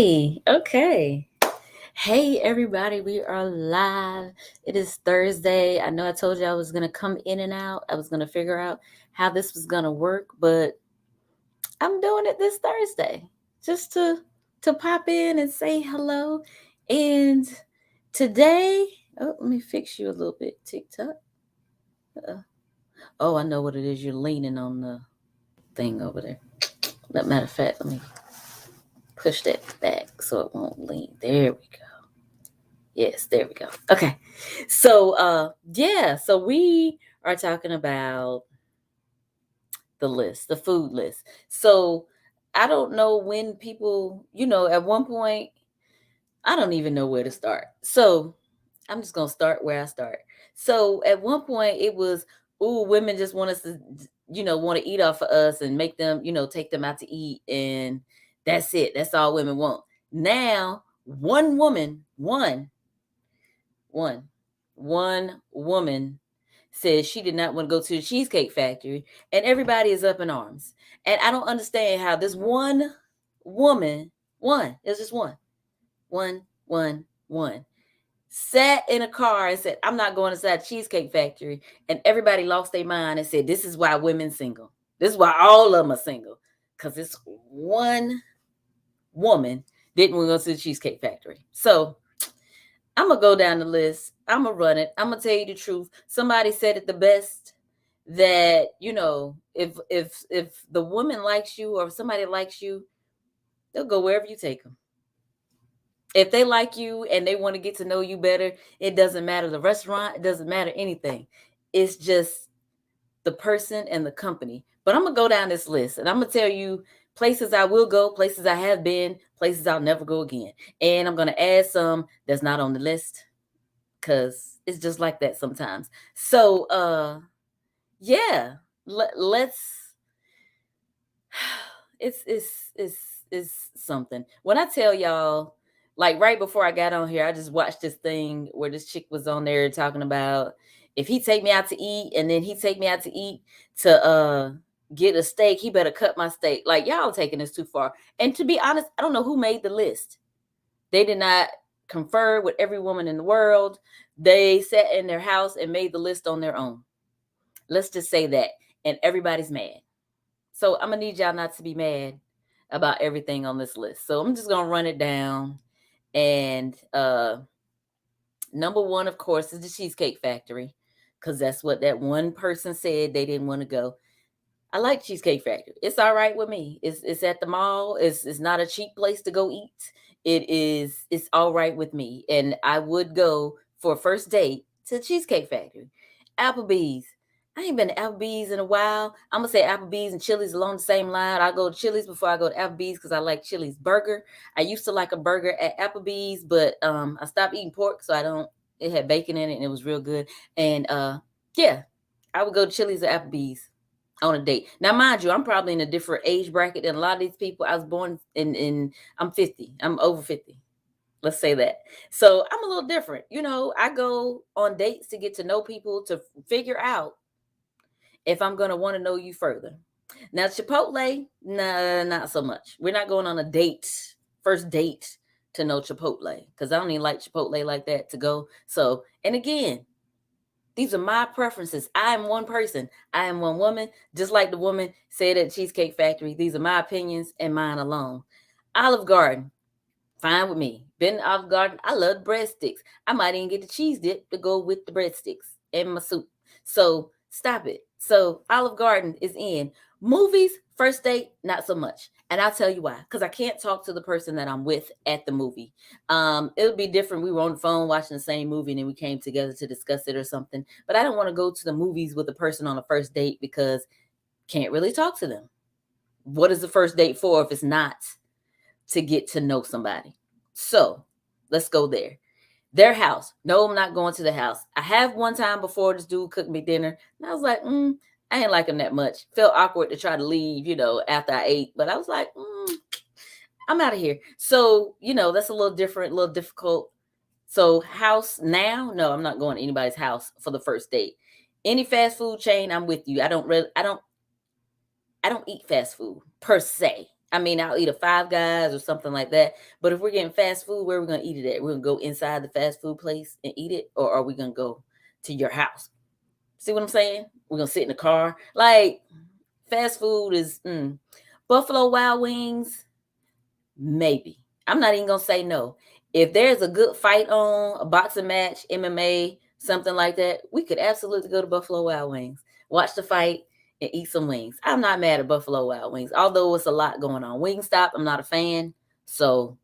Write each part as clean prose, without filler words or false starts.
Hey, okay. Hey, everybody, we are live. It is Thursday. I know I told you I was going to come in and out. I was going to figure out how this was going to work, but I'm doing it this Thursday just to pop in and say hello. And today, let me fix you a little bit, TikTok. Oh, I know what it is. You're leaning on the thing over there. Matter of fact, let me push that back so it won't lean. There we go. Yes, there we go. Okay. So we are talking about the list, the food list. So I don't know when people, at one point, I don't even know where to start. So I'm just gonna start where I start. So at one point it was, ooh, women just want us to, want to eat off of us and make them, take them out to eat, and that's it. That's all women want. Now, one woman, one one woman says she did not want to go to the Cheesecake Factory, and everybody is up in arms. And I don't understand how this one woman, it's just one, sat in a car and said, I'm not going inside Cheesecake Factory. And everybody lost their mind and said, this is why women single. This is why all of them are single. Because this one woman didn't want to go to the Cheesecake Factory. So I'm gonna go down the list. I'm gonna run it. I'm gonna tell you the truth. Somebody said it the best, that if the woman likes you, or if somebody likes you, they'll go wherever you take them. If they like you and they want to get to know you better, it doesn't matter the restaurant. It doesn't matter anything. It's just the person and the company. But I'm gonna go down this list and I'm gonna tell you places I will go, places I have been, places I'll never go again. And I'm gonna add some that's not on the list, because it's just like that sometimes. So yeah, let's it's something. When I tell y'all, like right before I got on here, I just watched this thing where this chick was on there talking about, if he take me out to eat and then he take me out to eat to get a steak, he better cut my steak. Like, y'all taking this too far. And to be honest, I don't know who made the list. They did not confer with every woman in the world. They sat in their house and made the list on their own. Let's just say that. And everybody's mad. So I'm going to need y'all not to be mad about everything on this list. So I'm just going to run it down. And number one, of course, is the Cheesecake Factory, because that's what that one person said they didn't want to go. I like Cheesecake Factory. It's all right with me. It's at the mall. It's not a cheap place to go eat. It's all right with me. And I would go for a first date to Cheesecake Factory. Applebee's. I ain't been to Applebee's in a while. I'm gonna say Applebee's and Chili's along the same line. I go to Chili's before I go to Applebee's because I like Chili's burger. I used to like a burger at Applebee's, but I stopped eating pork, so I don't. It had bacon in it and it was real good. And yeah, I would go to Chili's or Applebee's on a date. Now, mind you, I'm probably in a different age bracket than a lot of these people. I was born in I'm 50. I'm over 50. Let's say that. So I'm a little different. I go on dates to get to know people, to figure out if I'm going to want to know you further. Now, Chipotle, nah, not so much. We're not going on a date, first date, to know Chipotle, because I don't even like Chipotle like that to go. So, and again, these are my preferences. I am one person. I am one woman, just like the woman said at Cheesecake Factory. These are my opinions and mine alone. Olive Garden, fine with me. Been to Olive Garden. I love breadsticks. I might even get the cheese dip to go with the breadsticks and my soup. So stop it. So Olive Garden is in. Movies, first date, not so much. And I'll tell you why. Because I can't talk to the person that I'm with at the movie. It would be different. We were on the phone watching the same movie and then we came together to discuss it or something. But I don't want to go to the movies with a person on a first date because can't really talk to them. What is the first date for if it's not to get to know somebody? So let's go there. Their house. No, I'm not going to the house. I have one time before this dude cooked me dinner, and I was like, I ain't like him that much. Felt awkward to try to leave, after I ate, but I was like, I'm out of here. So, that's a little different, a little difficult. So house now, no, I'm not going to anybody's house for the first date. Any fast food chain, I'm with you. I don't eat fast food per se. I mean, I'll eat a Five Guys or something like that. But if we're getting fast food, where are we gonna eat it at? We're gonna go inside the fast food place and eat it, or are we gonna go to your house? See what I'm saying? We're gonna sit in the car. Like fast food is Buffalo Wild Wings, maybe. I'm not even gonna say no. If there's a good fight on, a boxing match, MMA, something like that, we could absolutely go to Buffalo Wild Wings, watch the fight, and eat some wings. I'm not mad at Buffalo Wild Wings, although it's a lot going on. Wingstop, I'm not a fan, so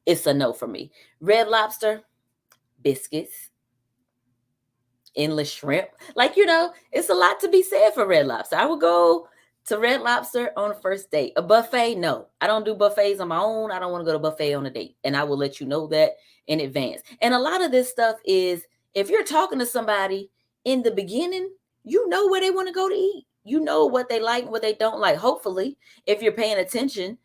it's a no for me. Red Lobster, biscuits, endless shrimp. Like, it's a lot to be said for Red Lobster. I would go to Red Lobster on a first date. A buffet, no. I don't do buffets on my own. I don't want to go to a buffet on a date. And I will let you know that in advance. And a lot of this stuff is if you're talking to somebody in the beginning, you know where they want to go to eat. You know what they like and what they don't like. Hopefully, if you're paying attention,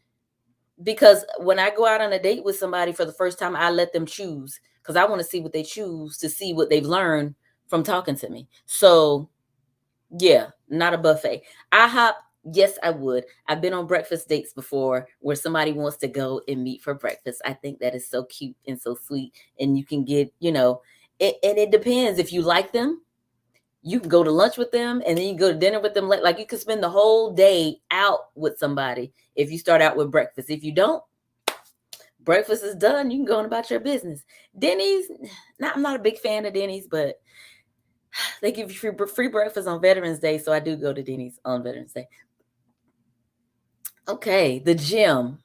because when I go out on a date with somebody for the first time, I let them choose because I want to see what they choose to see what they've learned from talking to me. So, yeah, not a buffet. IHOP, yes, I would. I've been on breakfast dates before where somebody wants to go and meet for breakfast. I think that is so cute and so sweet. And you can get, and it depends if you like them. You can go to lunch with them and then you go to dinner with them. Like you can spend the whole day out with somebody if you start out with breakfast. If you don't, breakfast is done. You can go on about your business. Denny's, I'm not a big fan of Denny's, but they give you free breakfast on Veterans Day. So I do go to Denny's on Veterans Day. Okay, the gym.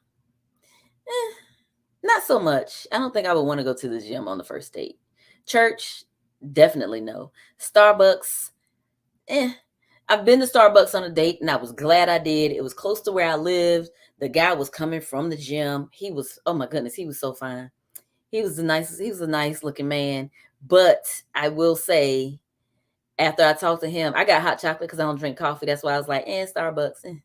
Not so much. I don't think I would want to go to the gym on the first date. Church, definitely no. Starbucks, I've been to Starbucks on a date and I was glad I did. It was close to where I lived. The guy was coming from the gym. He was, oh my goodness, he was so fine. He was a nice looking man. But I will say, after I talked to him, I got hot chocolate because I don't drink coffee. That's why I was like, Starbucks.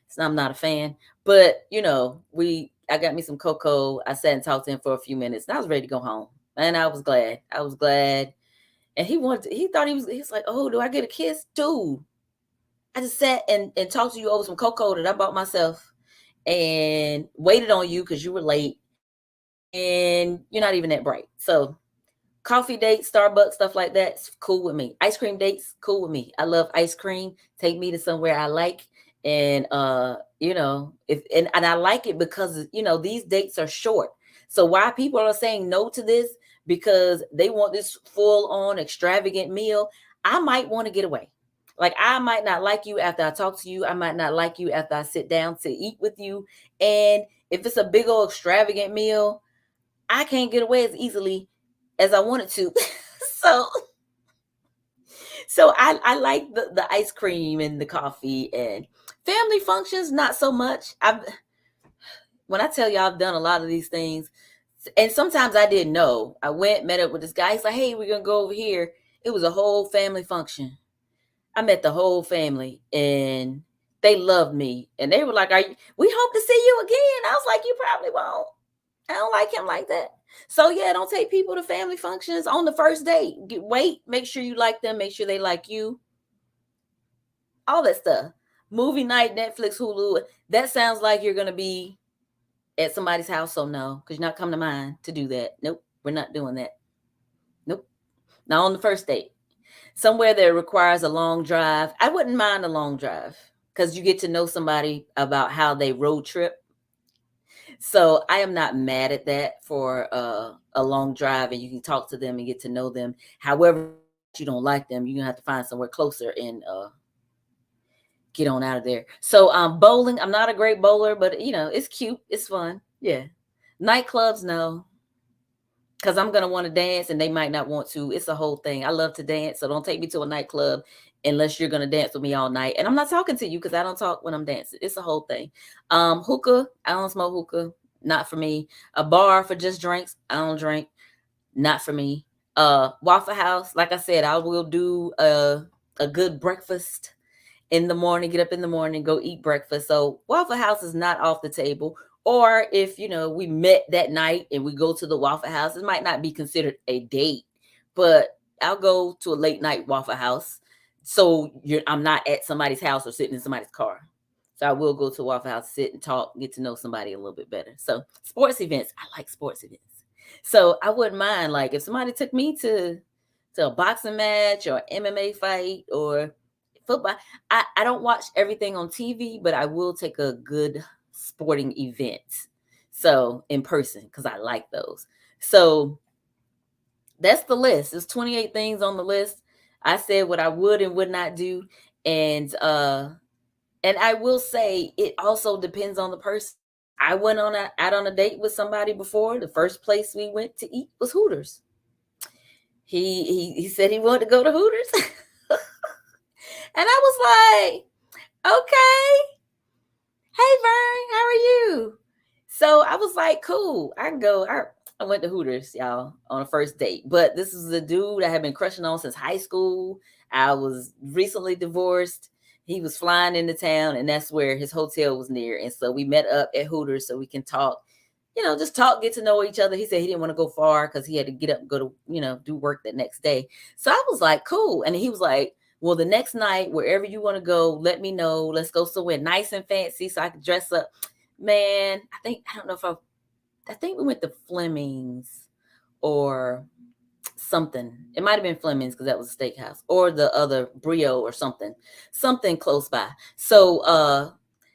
So I'm not a fan. But I got me some cocoa. I sat and talked to him for a few minutes and I was ready to go home. And I was glad. And he thought he's like, oh, do I get a kiss? Dude, I just sat and talked to you over some cocoa that I bought myself and waited on you because you were late and you're not even that bright. So coffee dates, Starbucks, stuff like that's cool with me. Ice cream dates, cool with me. I love ice cream. Take me to somewhere I like. And and I like it because these dates are short. So why people are saying no to this because they want this full on extravagant meal, I might want to get away. Like I might not like you after I talk to you. I might not like you after I sit down to eat with you. And if it's a big old extravagant meal, I can't get away as easily as I wanted to. so so I like the ice cream and the coffee and family functions, not so much. When I tell you I've done a lot of these things, and sometimes I didn't know. I went, met up with this guy. He's like, hey, we're gonna go over here. It was a whole family function. I met the whole family and they loved me. And they were like, we hope to see you again. I was like, you probably won't. I don't like him like that. So yeah, don't take people to family functions on the first date. Wait, make sure you like them, make sure they like you. All that stuff. Movie night, Netflix, Hulu. That sounds like you're gonna be at somebody's house. So no, because you're not coming to mine to do that. Nope, we're not doing that. Nope. Not on the first date. Somewhere that requires a long drive. I wouldn't mind a long drive because you get to know somebody about how they road trip. So I am not mad at that for a long drive and you can talk to them and get to know them. However, you don't like them, you're gonna have to find somewhere closer and get on out of there. So bowling, I'm not a great bowler, but it's cute, it's fun. Yeah. Nightclubs, no. Because I'm gonna want to dance and they might not want to. It's a whole thing. I love to dance, so don't take me to a nightclub unless you're gonna dance with me all night. And I'm not talking to you because I don't talk when I'm dancing. It's a whole thing. Hookah, I don't smoke hookah, not for me. A bar for just drinks, I don't drink, not for me. Waffle House, like I said, I will do a good breakfast in the morning, get up in the morning, go eat breakfast. So Waffle House is not off the table. Or if we met that night and we go to the Waffle House, it might not be considered a date, but I'll go to a late night Waffle House. So I'm not at somebody's house or sitting in somebody's car. So I will go to Waffle House, sit and talk, get to know somebody a little bit better. So sports events, I like sports events. So I wouldn't mind, like, if somebody took me to a boxing match or MMA fight or football. I don't watch everything on TV, but I will take a good sporting event. So in person, because I like those. So that's the list. There's 28 things on the list. I said what I would and would not do. And I will say it also depends on the person. I went out on a date with somebody before. The first place we went to eat was Hooters. He said he wanted to go to Hooters. And I was like, okay. Hey Vern, how are you? So I was like, cool, I can go. I went to Hooters, y'all, on a first date. But this is a dude I had been crushing on since high school. I was recently divorced. He was flying into town, and that's where his hotel was near. And so we met up at Hooters so we can talk, just talk, get to know each other. He said he didn't want to go far because he had to get up and go to, do work the next day. So I was like, cool. And he was like, well, the next night, wherever you want to go, let me know. Let's go somewhere nice and fancy so I can dress up. Man, I think we went to Fleming's or something. It might have been Fleming's because that was a steakhouse, or the other Brio or something close by. So,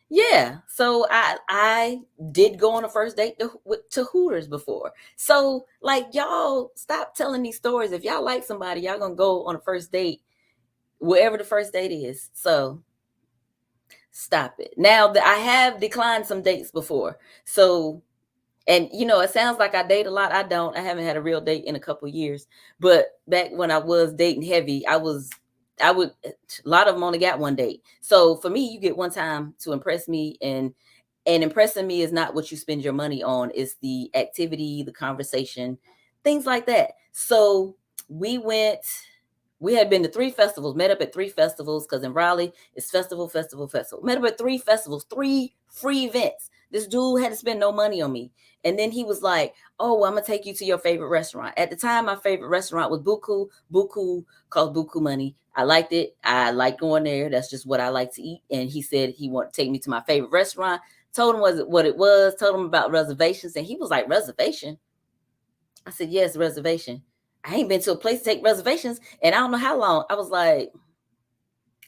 yeah. So I did go on a first date to Hooters before. So like, y'all stop telling these stories. If y'all like somebody, y'all gonna go on a first date wherever the first date is. So stop it. Now that I have declined some dates before. So, and it sounds like I date a lot. I don't. I haven't had a real date in a couple of years. But back when I was dating heavy, a lot of them only got one date. So for me, you get one time to impress me, and impressing me is not what you spend your money on. It's the activity, the conversation, things like that. So we had been to 3 festivals, met up at 3 festivals, because in Raleigh it's festival. Met up at 3 festivals, 3 free events. This dude had to spend no money on me. And then he was like, oh, well, I'm going to take you to your favorite restaurant. At the time, my favorite restaurant was Buku. Buku cost Buku money. I liked it. I like going there. That's just what I like to eat. And he said he wanted to take me to my favorite restaurant. Told him what it was. Told him about reservations. And he was like, reservation? I said, yes, reservation. I ain't been to a place to take reservations, and I don't know how long. I was like,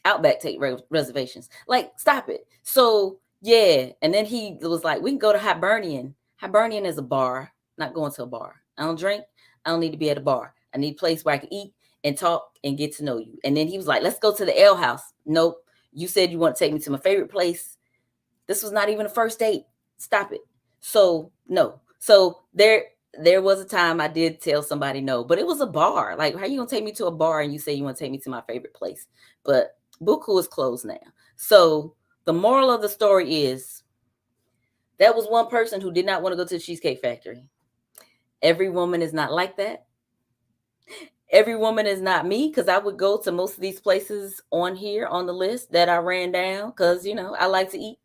Outback take reservations. Like, stop it. So, yeah. And then he was like, we can go to Hibernian. Hibernian is a bar, not going to a bar. I don't drink. I don't need to be at a bar. I need a place where I can eat and talk and get to know you. And then he was like, let's go to the ale house. Nope. You said you want to take me to my favorite place. This was not even a first date. Stop it. So, no. So there was a time I did tell somebody no, but it was a bar. Like, how you gonna take me to a bar and you say you want to take me to my favorite place? But Buku is closed now. So the moral of the story is that was one person who did not want to go to the Cheesecake Factory. Every woman is not like that. Every woman is not me, because I would go to most of these places on here on the list that I ran down, because I like to eat.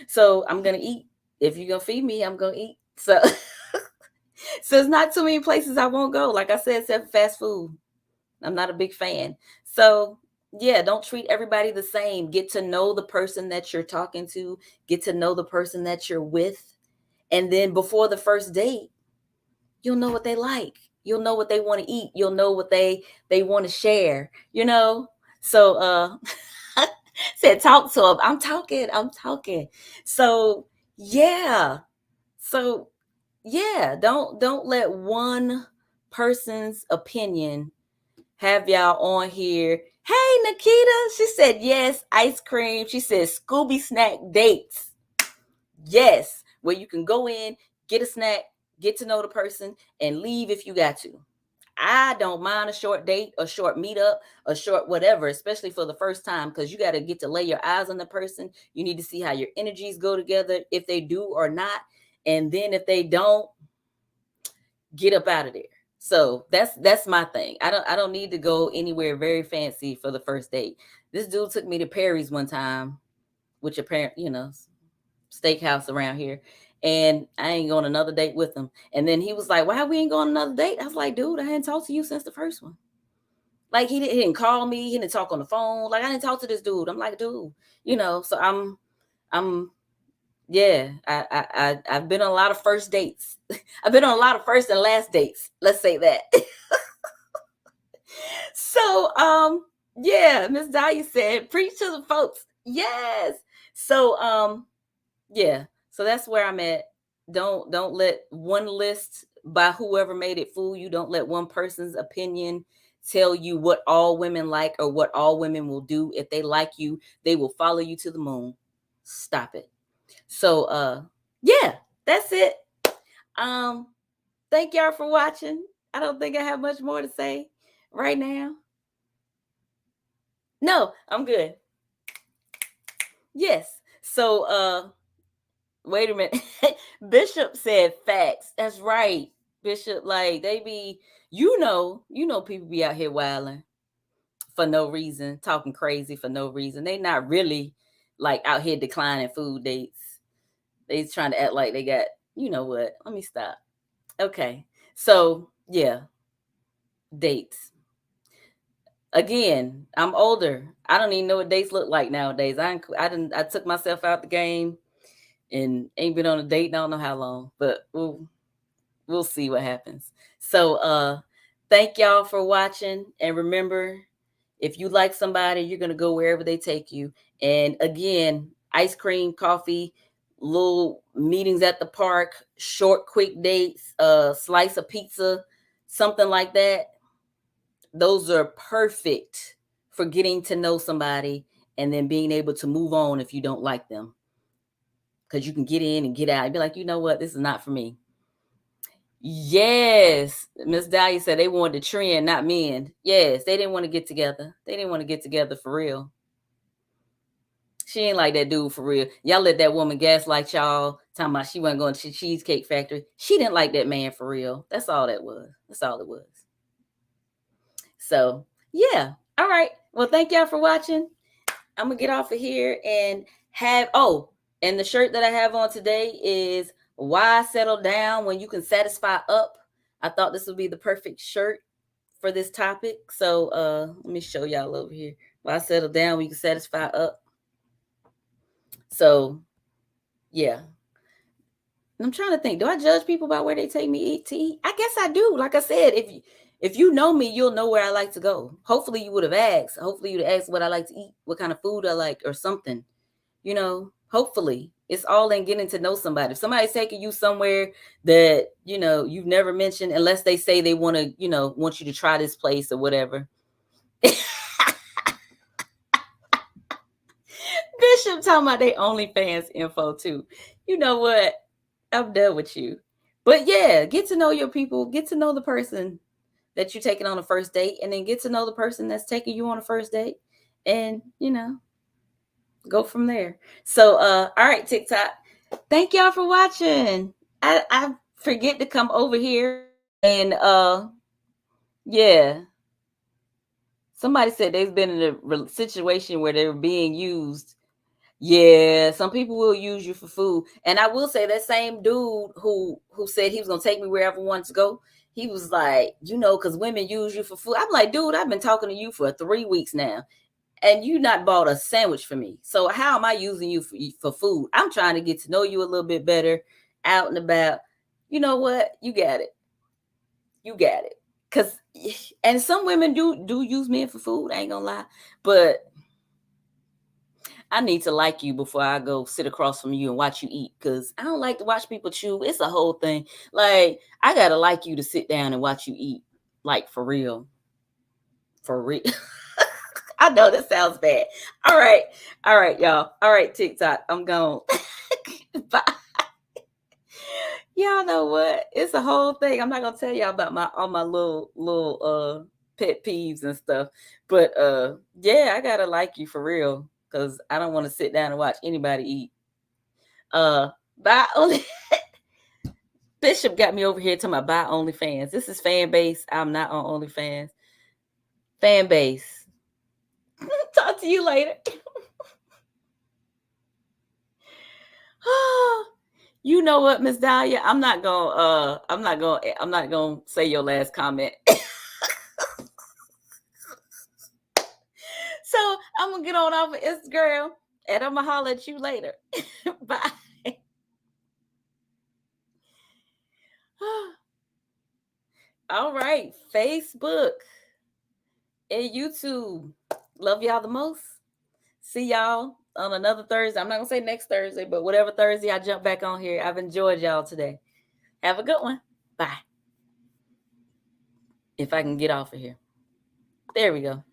So I'm gonna eat. If you're gonna feed me, I'm gonna eat. So so it's not too many places I won't go. Like I said, except fast food. I'm not a big fan. So yeah, don't treat everybody the same. Get to know the person that you're talking to. Get to know the person that you're with. And then before the first date, you'll know what they like. You'll know what they want to eat. You'll know what they want to share, So said talk to them. I'm talking. So yeah. So yeah, don't let one person's opinion have y'all on here. Hey, Nikita, she said yes, ice cream. She said Scooby snack dates. Yes, where you can go in, get a snack, get to know the person, and leave if you got to. I don't mind a short date, a short meetup, a short whatever, especially for the first time, because you got to get to lay your eyes on the person. You need to see how your energies go together, if they do or not. And then if they don't, get up out of there. So that's my thing. I don't need to go anywhere very fancy for the first date. This dude took me to Perry's one time, which apparently, steakhouse around here. And I ain't going another date with him. And then he was like, why we ain't going another date? I was like, dude, I hadn't talked to you since the first one. Like, he didn't call me. He didn't talk on the phone. Like, I didn't talk to this dude. I'm like, dude, so I'm yeah, I've been on a lot of first dates. I've been on a lot of first and last dates. Let's say that. So yeah, Miss Dahlia said, preach to the folks. Yes. So yeah. So that's where I'm at. Don't let one list by whoever made it fool you. Don't let one person's opinion tell you what all women like or what all women will do. If they like you, they will follow you to the moon. Stop it. So yeah, that's it. Um thank y'all for watching. I don't think I have much more to say right now. No, I'm good. Yes. So wait a minute. Bishop said facts. That's right. Bishop, like they be, people be out here wilding for no reason, talking crazy for no reason. They not really like out here declining food dates. They trying to act like they got, you know what? Let me stop. Okay. So yeah, dates. Again, I'm older. I don't even know what dates look like nowadays. I took myself out the game and ain't been on a date in I don't know how long, but we'll see what happens. So thank y'all for watching, and remember, if you like somebody, you're gonna go wherever they take you. And again, ice cream, coffee, little meetings at the park, short quick dates, slice of pizza, something like that. Those are perfect for getting to know somebody and then being able to move on if you don't like them, because you can get in and get out and be like, you know what, this is not for me. Yes, Miss Dahlia said they wanted to trend, not men. Yes, they didn't want to get together. They didn't want to get together for real. She ain't like that dude for real. Y'all let that woman gaslight y'all, talking about she wasn't going to Cheesecake Factory. She didn't like that man for real. That's all that was. That's all it was. So yeah. All right. Well, thank y'all for watching. I'm gonna get off of here and and the shirt that I have on today is why settle down when you can satisfy up. I thought this would be the perfect shirt for this topic. So let me show y'all over here. Why settle down when you can satisfy up. So yeah. I'm trying to think. Do I judge people by where they take me to eat? I guess I do. Like I said, if you know me, you'll know where I like to go. Hopefully you would have asked. Hopefully you'd asked what I like to eat, what kind of food I like, or something. Hopefully it's all in getting to know somebody. If somebody's taking you somewhere that, you've never mentioned, unless they say they want to, want you to try this place or whatever. Bishop talking about they OnlyFans info too. You know what? I'm done with you. But yeah, get to know your people, get to know the person that you're taking on a first date, and then get to know the person that's taking you on a first date, and go from there. So all right, TikTok. Thank y'all for watching. I forget to come over here and yeah. Somebody said they've been in a situation where they were being used. Yeah, some people will use you for food. And I will say that same dude who said he was gonna take me wherever I wanted to go, he was like, because women use you for food. I'm like, dude, I've been talking to you for 3 weeks now, and you not bought a sandwich for me. So how am I using you for food? I'm trying to get to know you a little bit better, out and about. You know what? You got it. You got it. And some women do use men for food. I ain't gonna lie, but I need to like you before I go sit across from you and watch you eat, because I don't like to watch people chew. It's a whole thing. Like, I gotta like you to sit down and watch you eat. Like, for real. For real. I know that sounds bad. All right. All right, y'all. All right, TikTok. I'm gone. Bye. Y'all know what? It's a whole thing. I'm not gonna tell y'all about all my little pet peeves and stuff. But yeah, I gotta like you for real, because I don't want to sit down and watch anybody eat. Buy only Bishop got me over here talking about buy OnlyFans. This is fan base. I'm not on OnlyFans. Fan base. Talk to you later. You know what, Miss Dahlia? I'm not gonna say your last comment. So I'm gonna get on off of Instagram. And I'm gonna holler at you later. Bye. All right, Facebook and YouTube. Love y'all the most. See y'all on another Thursday. I'm not gonna say next Thursday, but whatever Thursday I jump back on here. I've enjoyed y'all today. Have a good one. Bye. If I can get off of here. There we go.